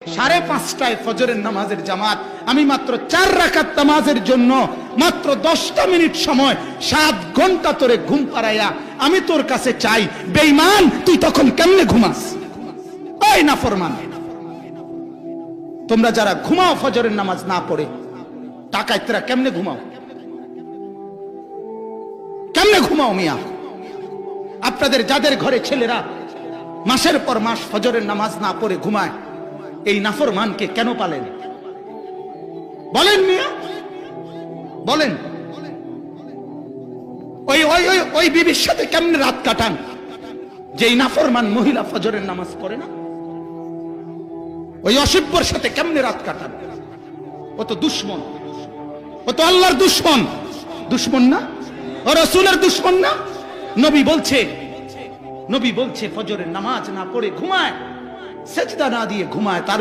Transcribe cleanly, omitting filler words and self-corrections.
5:30টায় ফজরের নামাজের জামাত, আমি মাত্র 4 রাকাত নামাজের জন্য মাত্র 10টা মিনিট সময় 7 ঘন্টা তোরে ঘুম পাড়াইয়া আমি তোর কাছে চাই, বেঈমান তুই তখন কেমনে ঘুমাস? ওই নাফরমান, তোমরা যারা ঘুমাও ফজরের নামাজ না পড়ে, ডাকাইতরা কেমনে ঘুমাও? কেমনে ঘুমাও মিয়া? আপনাদের যাদের ঘরে ছেলেরা মাসের পর মাস ফজরের নামাজ না পড়ে ঘুমায়, এই নাফরমানকে কেন পালেন? বলেন মিয়া, বলেন। ওই ওই ওই ওই বিবির সাথে কেমনে রাত কাটান যে এই নাফরমান মহিলা ফজরের নামাজ পড়ে না? ওই অসভ্যর সাথে কেমনে রাত কাটান? ও তো দুশ্মন, ও তো আল্লাহর দুশ্মন। দুশ্মন না? ও রাসূলের দুশ্মন না? নবী বলছে ফজরের নামাজ না পড়ে ঘুমায়, সেজদা না দিয়ে ঘুমায়, তার